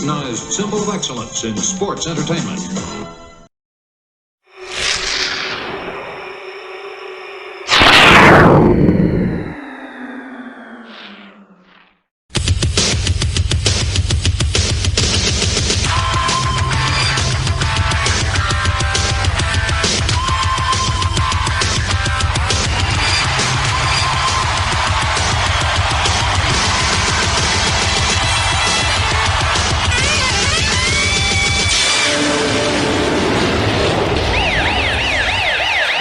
recognized symbol of excellence in sports entertainment.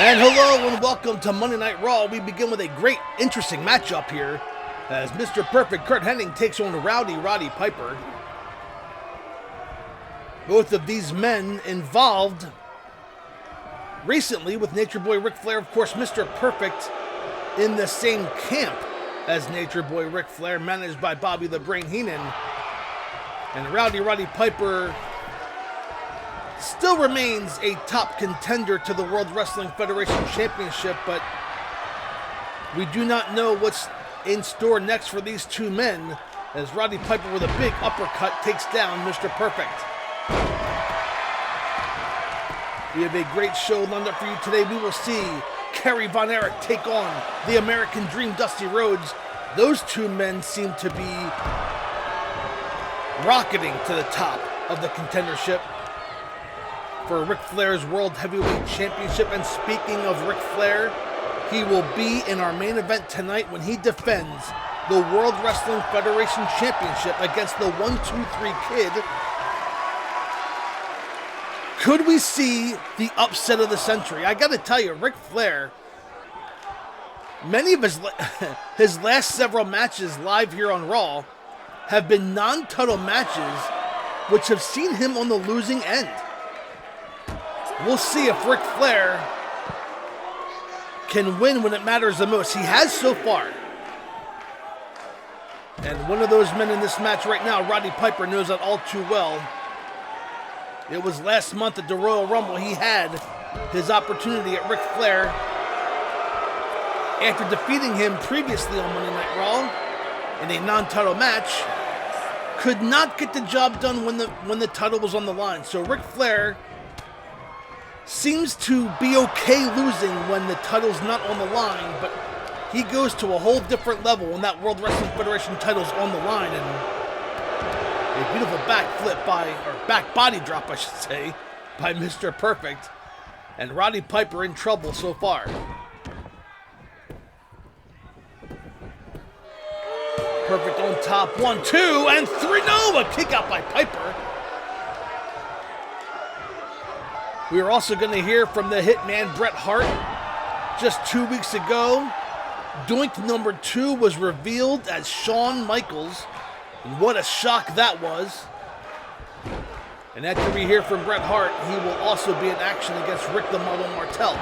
And hello and welcome to Monday Night Raw. We begin with a great, interesting matchup here as Mr. Perfect Curt Hennig takes on Roddy Piper. Both of these men involved recently with Nature Boy Ric Flair. Of course, Mr. Perfect in the same camp as Nature Boy Ric Flair, managed by Bobby the Brain Heenan. And Roddy Piper still remains a top contender to the World Wrestling Federation Championship, but we do not know what's in store next for these two men as Roddy Piper with a big uppercut takes down Mr. Perfect. We have a great show lined up for you today. We will see Kerry Von Erich take on the American Dream Dusty Rhodes. Those two men seem to be rocketing to the top of the contendership for Ric Flair's World Heavyweight Championship. And speaking of Ric Flair, he will be in our main event tonight when he defends the World Wrestling Federation Championship against the 1-2-3 Kid. Could we see the upset of the century? I gotta tell you, Ric Flair, many of his last several matches live here on Raw have been non-title matches which have seen him on the losing end. We'll see if Ric Flair can win when it matters the most. He has so far. And one of those men in this match right now, Roddy Piper, knows that all too well. It was last month at the Royal Rumble he had his opportunity at Ric Flair after defeating him previously on Monday Night Raw in a non-title match. Could not get the job done when the title was on the line. So Ric Flair seems to be okay losing when the title's not on the line, but he goes to a whole different level when that World Wrestling Federation title's on the line. And a beautiful backflip back body drop, I should say, by Mr. Perfect. And Roddy Piper in trouble so far. Perfect on top, 1, 2, and 3. No, a kick out by Piper. We are also going to hear from the Hitman Bret Hart. Just 2 weeks ago, Doink number 2 was revealed as Shawn Michaels. And what a shock that was. And after we hear from Bret Hart, he will also be in action against Rick the Model Martel.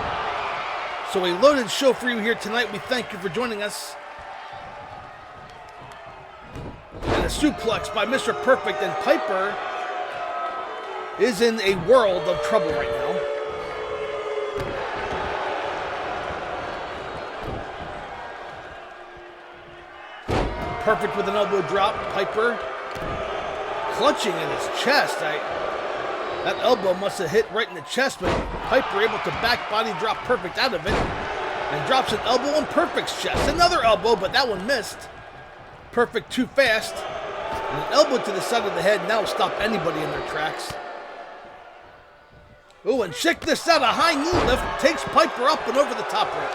So a loaded show for you here tonight. We thank you for joining us. And a suplex by Mr. Perfect, and Piper is in a world of trouble right now. Perfect with an elbow drop. Piper clutching in his chest. That elbow must have hit right in the chest, but Piper able to back body drop Perfect out of it and drops an elbow on Perfect's chest. Another elbow, but that one missed. Perfect too fast. And an elbow to the side of the head now will stop anybody in their tracks. Oh, and check this out. A high knee lift takes Piper up and over the top rope.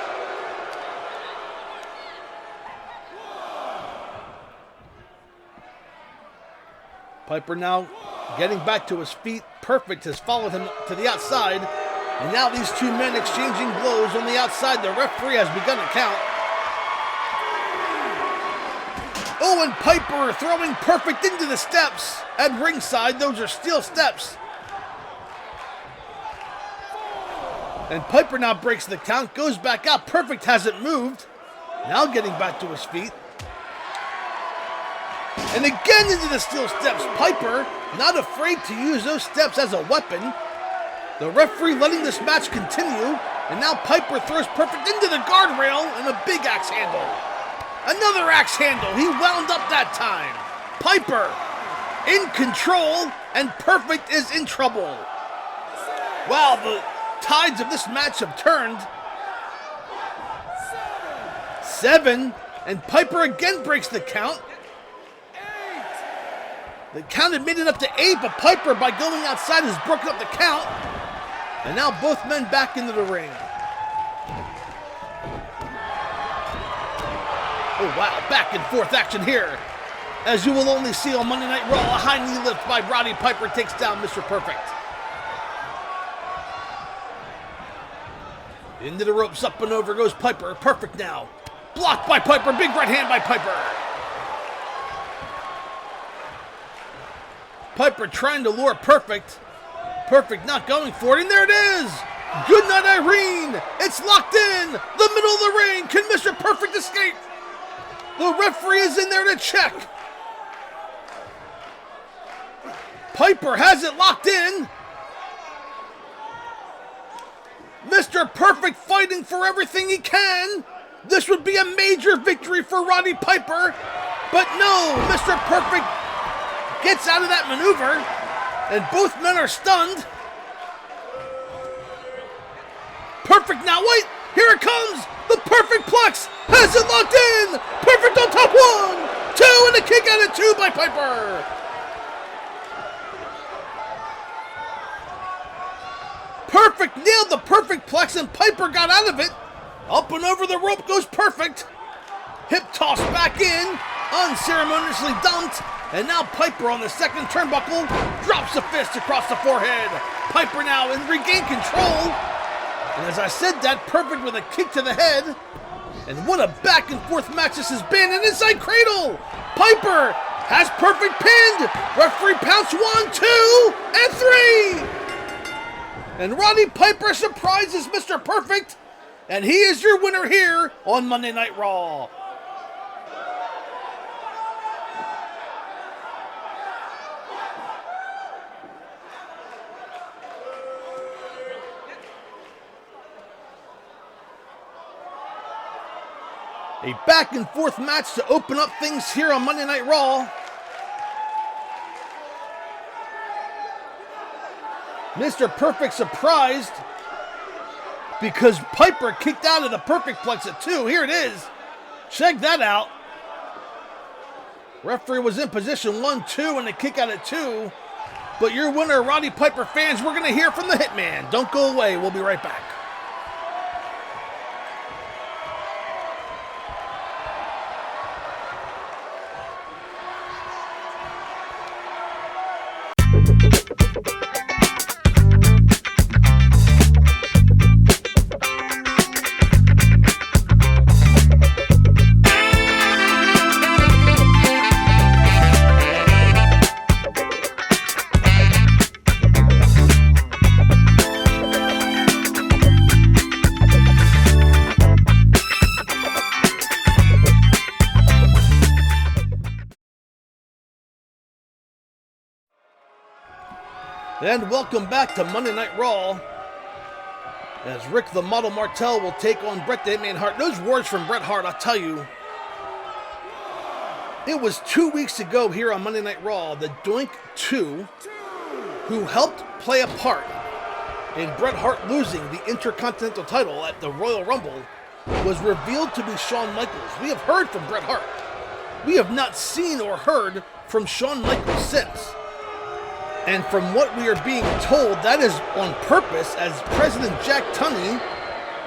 Piper now getting back to his feet. Perfect has followed him to the outside. And now these two men exchanging blows on the outside. The referee has begun to count. Oh, and Piper throwing Perfect into the steps at ringside. Those are steel steps. And Piper now breaks the count, goes back out. Perfect hasn't moved. Now getting back to his feet. And again into the steel steps. Piper not afraid to use those steps as a weapon. The referee letting this match continue. And now Piper throws Perfect into the guardrail and a big axe handle. Another axe handle. He wound up that time. Piper in control, and Perfect is in trouble. Wow, the tides of this match have turned. 7, and Piper again breaks the count. The count had made it up to 8, but Piper, by going outside, has broken up the count. And now both men back into the ring. Oh wow, back and forth action here. As you will only see on Monday Night Raw, a high knee lift by Roddy Piper takes down Mr. Perfect. Into the ropes, up and over goes Piper. Perfect now. Blocked by Piper, big right hand by Piper. Piper trying to lure Perfect. Perfect not going for it, and there it is! Good night, Irene! It's locked in! The middle of the ring! Can Mr. Perfect escape? The referee is in there to check. Piper has it locked in. Mr. Perfect fighting for everything he can. This would be a major victory for Roddy Piper. But no, Mr. Perfect gets out of that maneuver, and both men are stunned. Perfect now, wait, here it comes. The Perfect Plex has it locked in. Perfect on top, 1, 2, and a kick out at 2 by Piper. Perfect nailed the Perfect Plex, and Piper got out of it. Up and over the rope goes Perfect. Hip toss back in, unceremoniously dumped, and now Piper on the second turnbuckle drops a fist across the forehead. Piper now in regained control. And as I said that, Perfect with a kick to the head. And what a back and forth match this has been. An inside cradle. Piper has Perfect pinned. Referee pounce 1, 2, and 3. And Roddy Piper surprises Mr. Perfect. And he is your winner here on Monday Night Raw. A back and forth match to open up things here on Monday Night Raw. Mr. Perfect surprised because Piper kicked out of the Perfect Plex at 2. Here it is. Check that out. Referee was in position 1, 2, and a kick out at 2. But your winner, Roddy Piper fans, we're going to hear from the Hitman. Don't go away. We'll be right back. And welcome back to Monday Night Raw, as Rick the Model Martel will take on Bret the Hitman Hart. Those words from Bret Hart, I'll tell you. It was 2 weeks ago here on Monday Night Raw, the Doink 2, who helped play a part in Bret Hart losing the Intercontinental title at the Royal Rumble, was revealed to be Shawn Michaels. We have heard from Bret Hart. We have not seen or heard from Shawn Michaels since. And from what we are being told, that is on purpose, as President Jack Tunney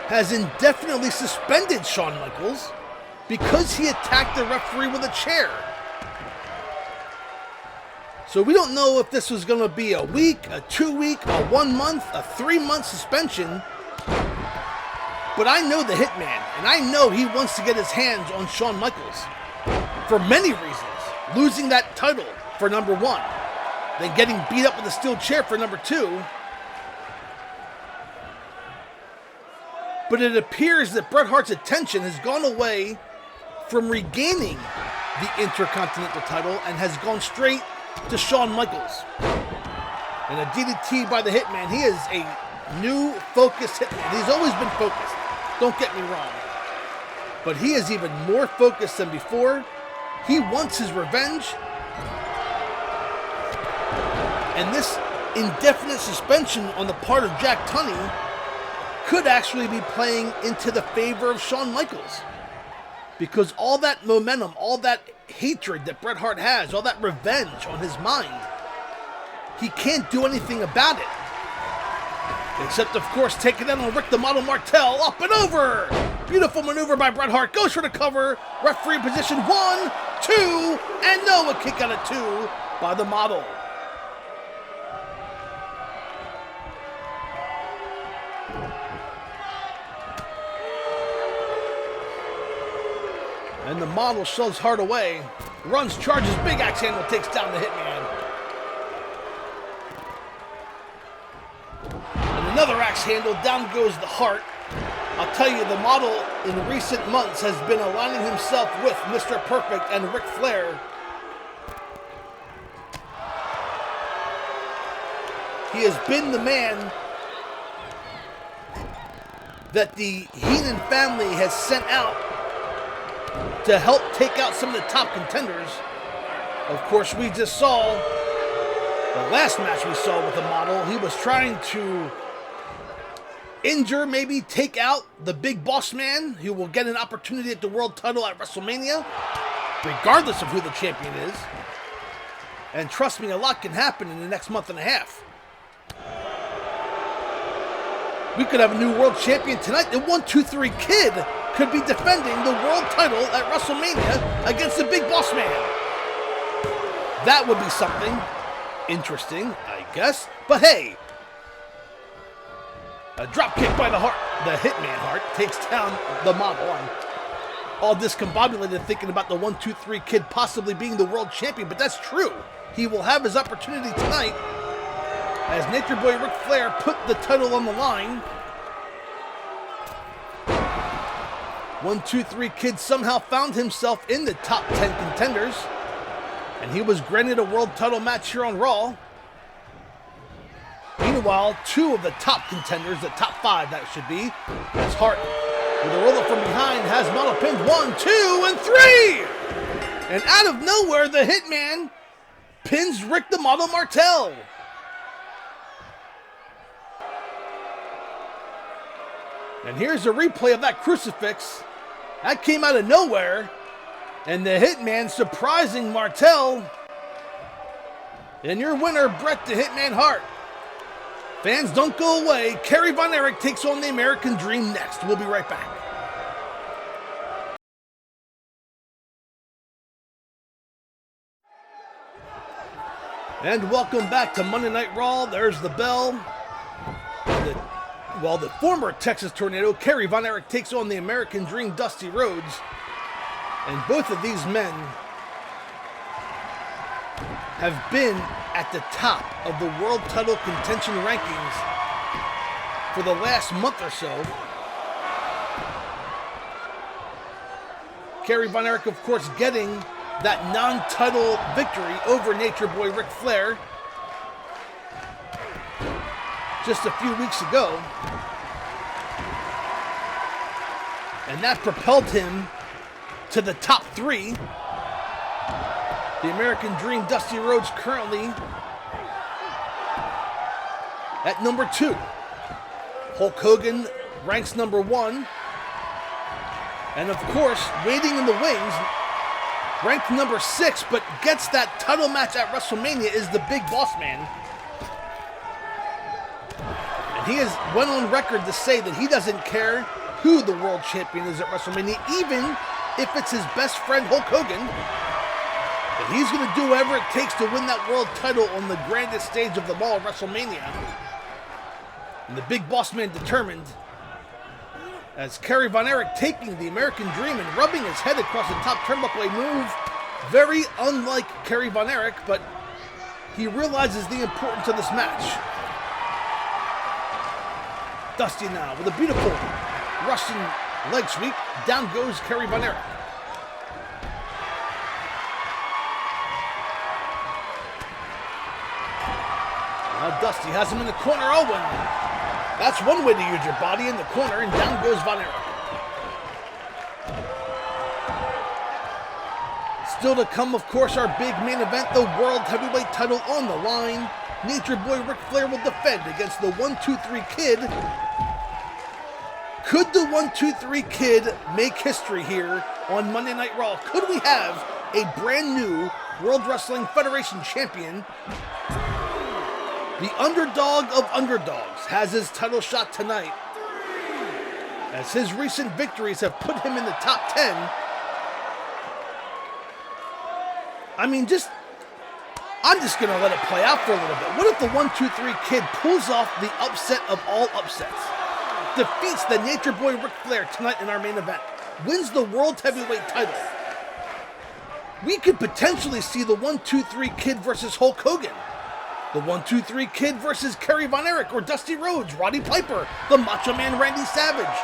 has indefinitely suspended Shawn Michaels because he attacked the referee with a chair. So we don't know if this was going to be a week, a 2-week, a 1 month, a 3-month suspension. But I know the Hitman, and I know he wants to get his hands on Shawn Michaels for many reasons. Losing that title for number 1. Then getting beat up with a steel chair for number 2. But it appears that Bret Hart's attention has gone away from regaining the Intercontinental title and has gone straight to Shawn Michaels. And a DDT by the Hitman. He is a new focused Hitman. He's always been focused. Don't get me wrong. But he is even more focused than before. He wants his revenge. And this indefinite suspension on the part of Jack Tunney could actually be playing into the favor of Shawn Michaels. Because all that momentum, all that hatred that Bret Hart has, all that revenge on his mind, he can't do anything about it. Except, of course, taking it on Rick the Model Martel, up and over! Beautiful maneuver by Bret Hart, goes for the cover, referee position 1, 2, and no, a kick out of 2 by the Model. And the Model shoves Hart away, runs, charges, big axe handle, takes down the Hitman. And another axe handle, down goes the Hart. I'll tell you, the Model in recent months has been aligning himself with Mr. Perfect and Ric Flair. He has been the man that the Heenan family has sent out to help take out some of the top contenders. Of course, we just saw the last match we saw with the Model. He was trying to injure, maybe take out the Big Boss Man, who will get an opportunity at the world title at WrestleMania, regardless of who the champion is. And trust me, a lot can happen in the next month and a half. We could have a new world champion tonight. The 1-2-3 Kid could be defending the world title at WrestleMania against the Big Boss Man. That would be something interesting, I guess. But hey, a drop kick by the Hitman Hart takes down the Model. I'm all discombobulated thinking about the 1-2-3 Kid possibly being the world champion, but that's true. He will have his opportunity tonight as Nature Boy Ric Flair put the title on the line. 1-2-3 Kid somehow found himself in the top 10 contenders, and he was granted a world title match here on Raw. Meanwhile, 2 of the top contenders, the top 5 that should be, as Hart, with a roll-up from behind, has Model pinned 1, 2, and 3! And out of nowhere, the Hitman pins Rick the Model Martel. And here's a replay of that crucifix. That came out of nowhere. And the Hitman surprising Martel. And your winner, Bret the Hitman Hart. Fans, don't go away. Kerry Von Erich takes on the American Dream next. We'll be right back. And welcome back to Monday Night Raw. There's the bell. The former Texas Tornado, Kerry Von Erich, takes on the American Dream, Dusty Rhodes. And both of these men have been at the top of the world title contention rankings for the last month or so. Kerry Von Erich, of course, getting that non-title victory over Nature Boy Ric Flair just a few weeks ago. And that propelled him to the top 3. The American Dream, Dusty Rhodes, currently at number 2. Hulk Hogan ranks number 1. And of course, waiting in the wings, ranked number 6, but gets that title match at WrestleMania, is the Big Boss Man. And he has went on record to say that he doesn't care who the world champion is at WrestleMania, even if it's his best friend Hulk Hogan. But he's going to do whatever it takes to win that world title on the grandest stage of them all, WrestleMania. And the Big Boss Man determined, as Kerry Von Erich taking the American Dream and rubbing his head across the top turnbuckle, a move very unlike Kerry Von Erich, but he realizes the importance of this match. Dusty now with a beautiful Russian leg sweep. Down goes Kerry Von Erich. Now Dusty has him in the corner. Oh, that's one way to use your body, in the corner, and down goes Von Erich. Still to come, of course, our big main event, the World Heavyweight title on the line. Nature Boy Ric Flair will defend against the 1-2-3 Kid. Could the 1-2-3 Kid make history here on Monday Night Raw? Could we have a brand new World Wrestling Federation champion? The underdog of underdogs has his title shot tonight, as his recent victories have put him in the top 10. I'm just going to let it play out for a little bit. What if the 1-2-3 Kid pulls off the upset of all upsets? Defeats the Nature Boy Ric Flair tonight in our main event. Wins the World Heavyweight title. We could potentially see the 1-2-3 Kid versus Hulk Hogan. The 1-2-3 Kid versus Kerry Von Erich or Dusty Rhodes, Roddy Piper, the Macho Man Randy Savage.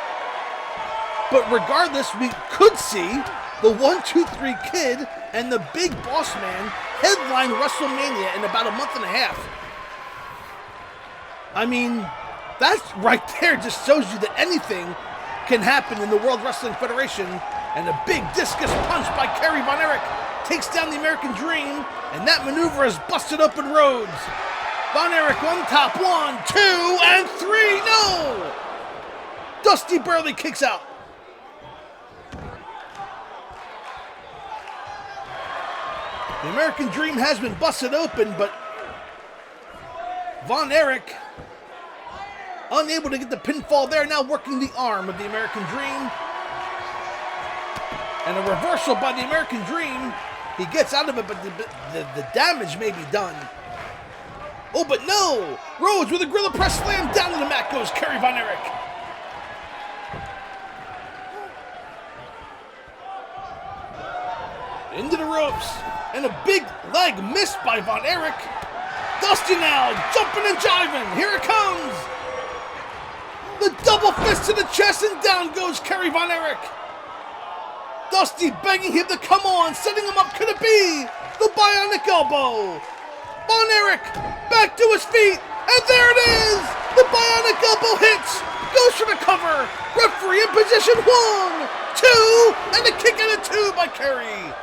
But regardless, we could see the 1-2-3 Kid and the Big Boss Man headline WrestleMania in about a month and a half. That right there just shows you that anything can happen in the World Wrestling Federation. And a big discus punch by Kerry Von Erich takes down the American Dream, and that maneuver has busted open Rhodes. Von Erich on top, 1, 2, and 3, no! Dusty barely kicks out. The American Dream has been busted open, but Von Erich unable to get the pinfall there, now working the arm of the American Dream. And a reversal by the American Dream. He gets out of it, but the damage may be done. Oh, but no! Rhodes with a Gorilla Press slam, down to the mat goes Kerry Von Erich. Into the ropes, and a big leg missed by Von Erich. Dusty now, jumping and jiving, here it comes! The double fist to the chest, and down goes Kerry Von Erich. Dusty begging him to come on, setting him up, could it be? The bionic elbow. Von Erich back to his feet, and there it is! The bionic elbow hits, goes for the cover. Referee in position, 1, 2, and a kick out of 2 by Kerry.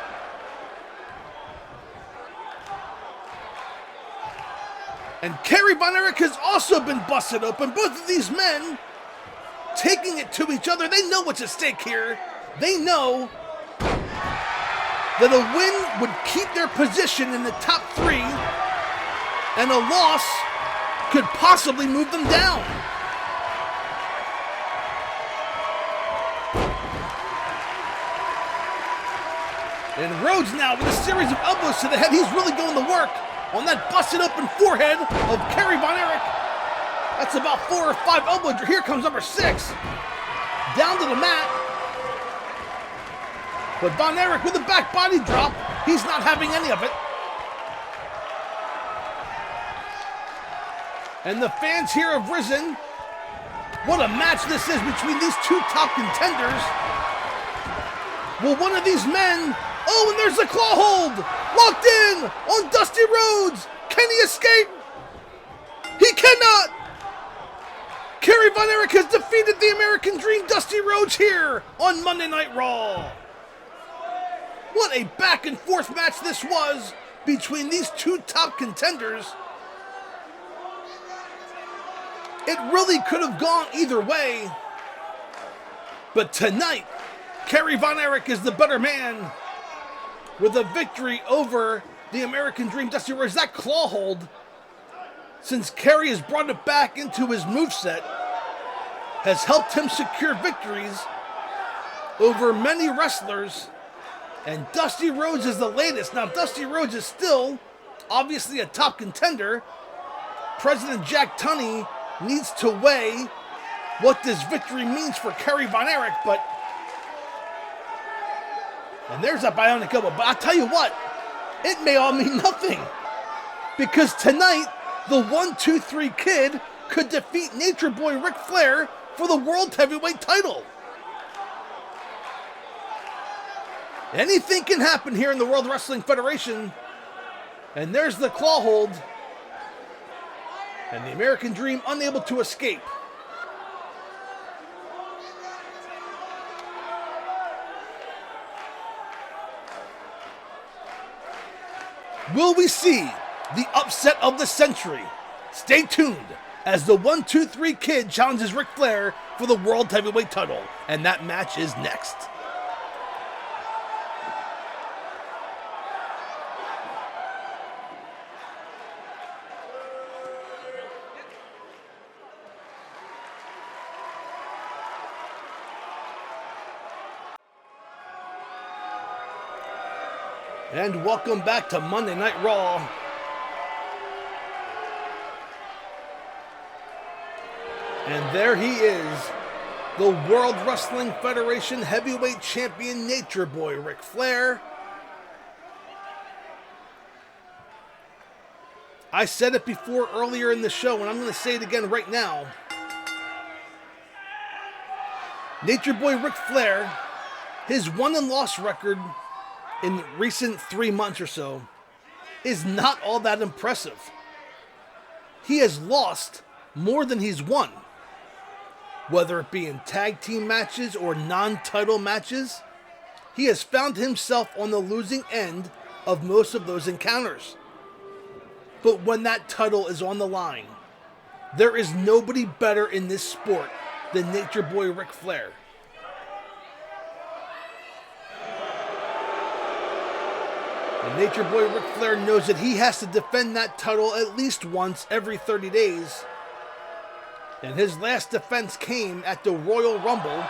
And Kerry Von Erich has also been busted open. Both of these men taking it to each other. They know what's at stake here. They know that a win would keep their position in the top 3, and a loss could possibly move them down. And Rhodes now with a series of elbows to the head. He's really going to work on that busted open forehead of Kerry Von Erich. That's about 4 or 5 elbows. Here comes number 6. Down to the mat. But Von Erich with a back body drop. He's not having any of it. And the fans here have risen. What a match this is between these two top contenders. Will one of these men... Oh, and there's the claw hold! Locked in on Dusty Rhodes! Can he escape? He cannot! Kerry Von Erich has defeated the American Dream, Dusty Rhodes, here on Monday Night Raw. What a back and forth match this was between these two top contenders. It really could have gone either way. But tonight, Kerry Von Erich is the better man, with a victory over the American Dream, Dusty Rhodes. That claw hold, since Kerry has brought it back into his moveset, has helped him secure victories over many wrestlers. And Dusty Rhodes is the latest. Now, Dusty Rhodes is still, obviously, a top contender. President Jack Tunney needs to weigh what this victory means for Kerry Von Erich, but... And there's that bionic elbow. But I'll tell you what, it may all mean nothing. Because tonight, the 1-2-3 Kid could defeat Nature Boy Ric Flair for the World Heavyweight title. Anything can happen here in the World Wrestling Federation. And there's the claw hold. And the American Dream unable to escape. Will we see the upset of the century. Stay tuned as the 1-2-3 Kid challenges Ric Flair for the World Heavyweight title. And that match is next. And welcome back to Monday Night Raw. And there he is, the World Wrestling Federation Heavyweight Champion Nature Boy, Ric Flair. I said it before earlier in the show, and I'm going to say it again right now. Nature Boy Ric Flair, his won-and-loss record in recent 3 months or so is not all that impressive. He has lost more than he's won. Whether it be in tag team matches or non-title matches, he has found himself on the losing end of most of those encounters. But when that title is on the line, there is nobody better in this sport than Nature Boy Ric Flair. And Nature Boy Ric Flair knows that he has to defend that title at least once every 30 days. And his last defense came at the Royal Rumble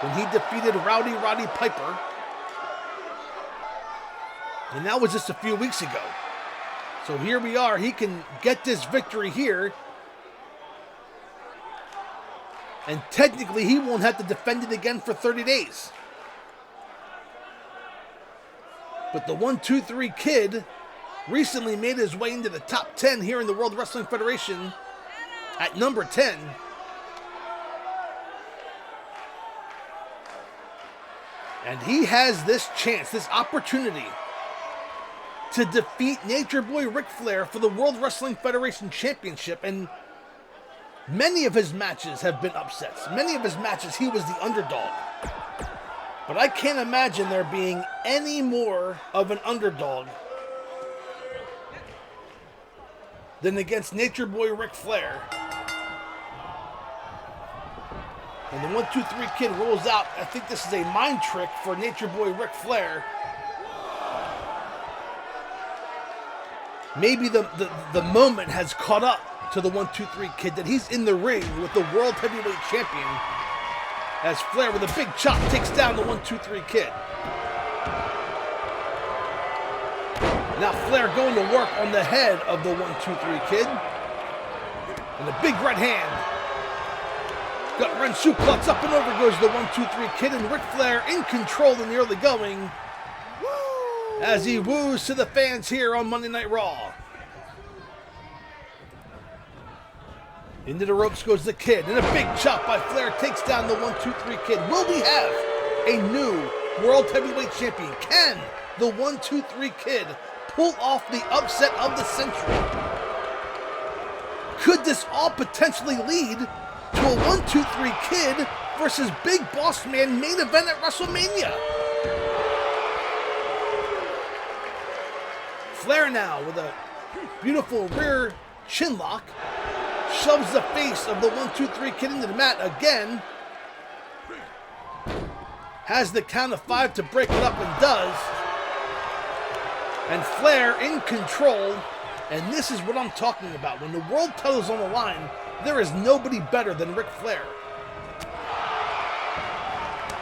when he defeated Roddy Piper. And that was just a few weeks ago. So here we are. He can get this victory here. And technically he won't have to defend it again for 30 days. But the 1-2-3 Kid recently made his way into the top 10 here in the World Wrestling Federation at number 10. And he has this chance, this opportunity to defeat Nature Boy Ric Flair for the World Wrestling Federation Championship. And many of his matches have been upsets. Many of his matches he was the underdog. But I can't imagine there being any more of an underdog than against Nature Boy Ric Flair. And the 1-2-3 Kid rolls out. I think this is a mind trick for Nature Boy Ric Flair. Maybe the moment has caught up to the 1-2-3 Kid that he's in the ring with the World Heavyweight Champion, as Flair with a big chop takes down the 1-2-3 Kid. Now Flair going to work on the head of the 1-2-3 Kid. And a big right hand. Gut wrench suplex up and over goes the 1-2-3 Kid, and Ric Flair in control in the early going as he woos to the fans here on Monday Night Raw. Into the ropes goes the Kid, and a big chop by Flair takes down the 1-2-3 Kid. Will we have a new World Heavyweight Champion? Can the 1-2-3 Kid pull off the upset of the century? Could this all potentially lead to a 1-2-3 Kid versus Big Boss Man main event at WrestleMania? Flair now with a beautiful rear chin lock shoves the face of the 1-2-3 Kid into the mat again. Has the count of 5 to break it up, and does. And Flair in control. And this is what I'm talking about. When the world title's on the line, there is nobody better than Ric Flair.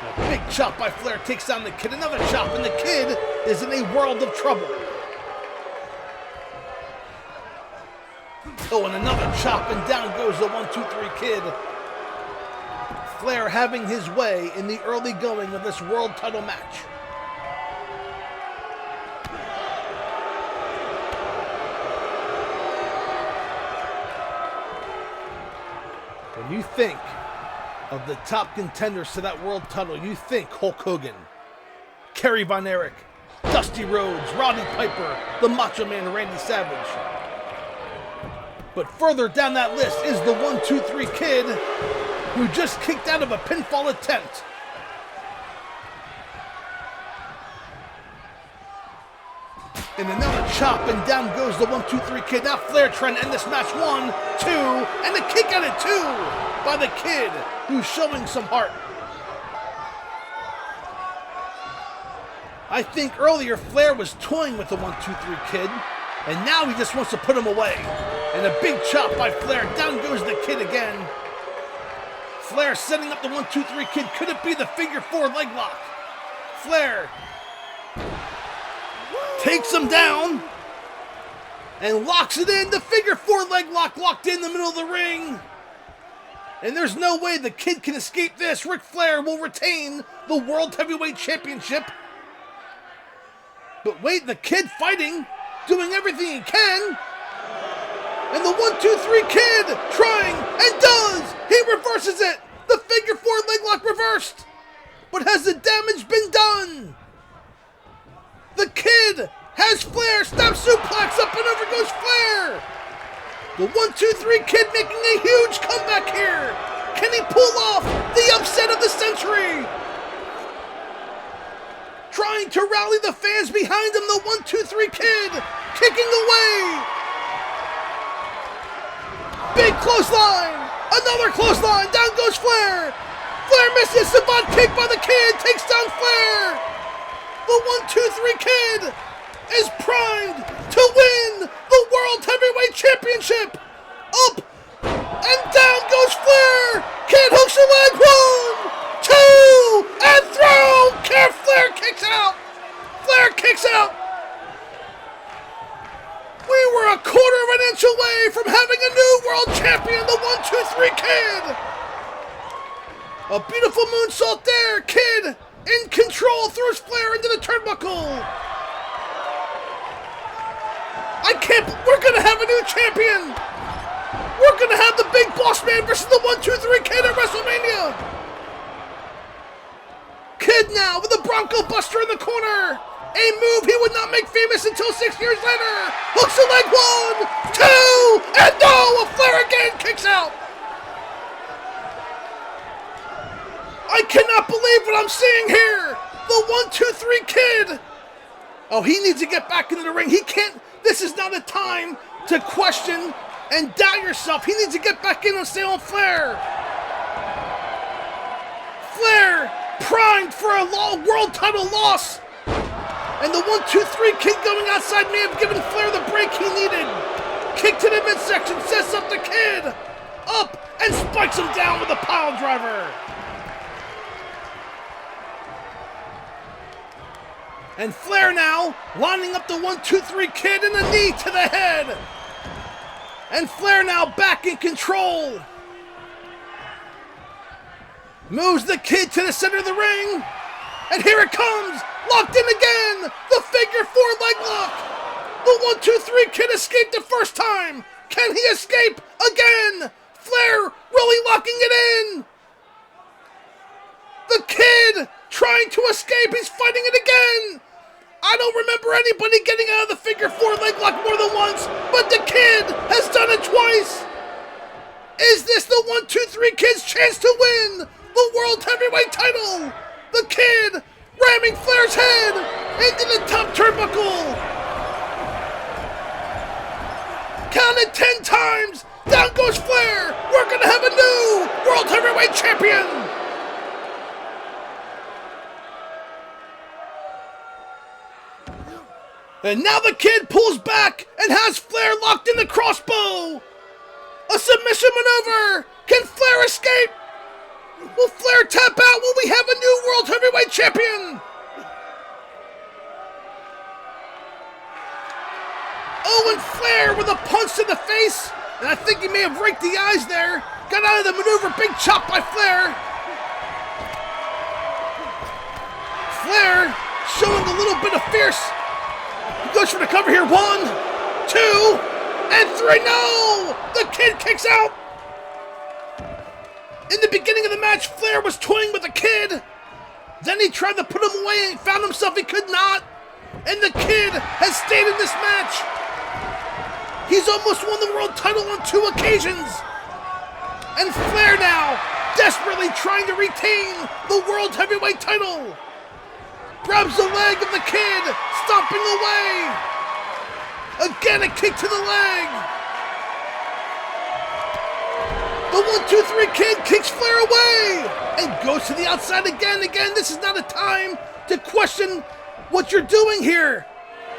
A big chop by Flair takes down the Kid. Another chop, and the Kid is in a world of trouble. Oh, and another chop, and down goes the 1-2-3 Kid. Flair having his way in the early going of this world title match. When you think of the top contenders to that world title, you think Hulk Hogan, Kerry Von Erich, Dusty Rhodes, Roddy Piper, the Macho Man Randy Savage. But further down that list is the 1-2-3 Kid, who just kicked out of a pinfall attempt. And another chop, and down goes the 1-2-3 Kid. Now Flair trying to end this match. 1, 2, and the kick out at 2 by the Kid, who's showing some heart. I think earlier Flair was toying with the 1-2-3 Kid, and now he just wants to put him away. And a big chop by Flair. Down goes the Kid again. Flair setting up the 1-2-3 Kid. Could it be the figure 4 leg lock? Flair takes him down and locks it in. The figure 4 leg lock locked in the middle of the ring. And there's no way the Kid can escape this. Ric Flair will retain the World Heavyweight Championship. But wait, the Kid fighting, doing everything he can. And the 1-2-3 Kid trying and does. He reverses it. The figure 4 leg lock reversed. But has the damage been done? The Kid has Flair. Snap suplex. Up and over goes Flair. The 1-2-3 Kid making a huge comeback here. Can he pull off the upset of the century? Trying to rally the fans behind him. The 1-2-3 Kid kicking away. Big clothesline. Another clothesline. Down goes Flair. Flair misses. Savant kick by the Kid. Takes down Flair. The 1-2-3 Kid is primed to win the World Heavyweight Championship. Up and down goes Flair. Kid hooks a leg. 1, 2, and throw. Flair kicks out. Flair kicks out. We were a quarter of an inch away from having a new world champion, the 1-2-3 Kid. A beautiful moonsault there. Kid in control, throws Flair into the turnbuckle. We're gonna have a new champion. We're gonna have the Big Boss Man versus the 1-2-3 Kid at WrestleMania. Kid now with a Bronco Buster in the corner. A move he would not make famous until 6 years later. Hooks a leg. 1, 2, and no! A Flair again kicks out. I cannot believe what I'm seeing here. The 1-2-3 Kid. Oh, he needs to get back into the ring. He can't. This is not a time to question and doubt yourself. He needs to get back in and stay on Flair. Flair primed for a world title loss. And the 1-2-3 Kid going outside may have given Flair the break he needed. Kick to the midsection, sets up the Kid. Up and spikes him down with a pile driver. And Flair now lining up the 1-2-3 Kid and a knee to the head. And Flair now back in control. Moves the Kid to the center of the ring. And here it comes. Locked in again. The figure 4 leg lock. The 1-2-3 Kid escaped the first time. Can he escape again? Flair really locking it in. The Kid trying to escape. He's fighting it again. I don't remember anybody getting out of the figure 4 leg lock more than once, but the Kid has done it twice. Is this the 1-2-3 Kid's chance to win the World Heavyweight Title? The Kid ramming Flair's head into the top turnbuckle. Counted 10 times. Down goes Flair. We're going to have a new World Heavyweight Champion. And now the Kid pulls back and has Flair locked in the crossbow. A submission maneuver. Can Flair escape? Will Flair tap out? Will we have a new World Heavyweight Champion? Oh, and Flair with a punch to the face. And I think he may have raked the eyes there. Got out of the maneuver. Big chop by Flair. Flair showing a little bit of fierce. He goes for the cover here. 1, 2, and 3. No! The Kid kicks out. In the beginning of the match, Flair was toying with the Kid. Then he tried to put him away and found himself he could not. And the Kid has stayed in this match. He's almost won the world title on 2 occasions. And Flair now desperately trying to retain the World Heavyweight Title. Grabs the leg of the Kid, stomping away. Again, a kick to the leg. The 1-2-3 Kid kicks Flair away and goes to the outside again. Again, this is not a time to question what you're doing here.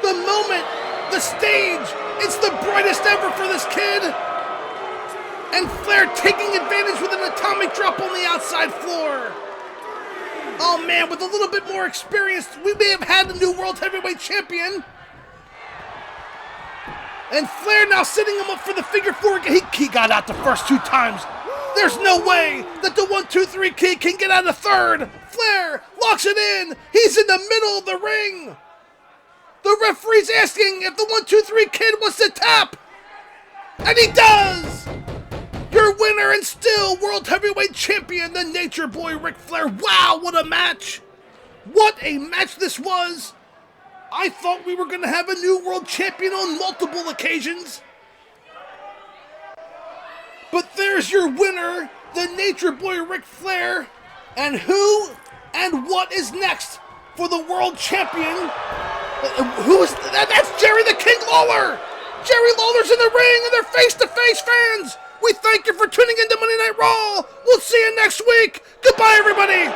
The moment, the stage, it's the brightest ever for this kid. And Flair taking advantage with an atomic drop on the outside floor. Oh man, with a little bit more experience, we may have had a new World Heavyweight Champion. And Flair now setting him up for the figure four. He got out the first 2 times. There's no way that the 1-2-3 Kid can get out a third. Flair locks it in. He's in the middle of the ring. The referee's asking if the 1-2-3 Kid wants to tap. And he does. Your winner and still World Heavyweight Champion, the Nature Boy Ric Flair. Wow, what a match. What a match this was. I thought we were going to have a new world champion on multiple occasions. But there's your winner, the Nature Boy Ric Flair. And who and what is next for the world champion? Who is that? That's Jerry the King Lawler. Jerry Lawler's in the ring and they're face-to-face fans. We thank you for tuning into Monday Night Raw. We'll see you next week. Goodbye, everybody.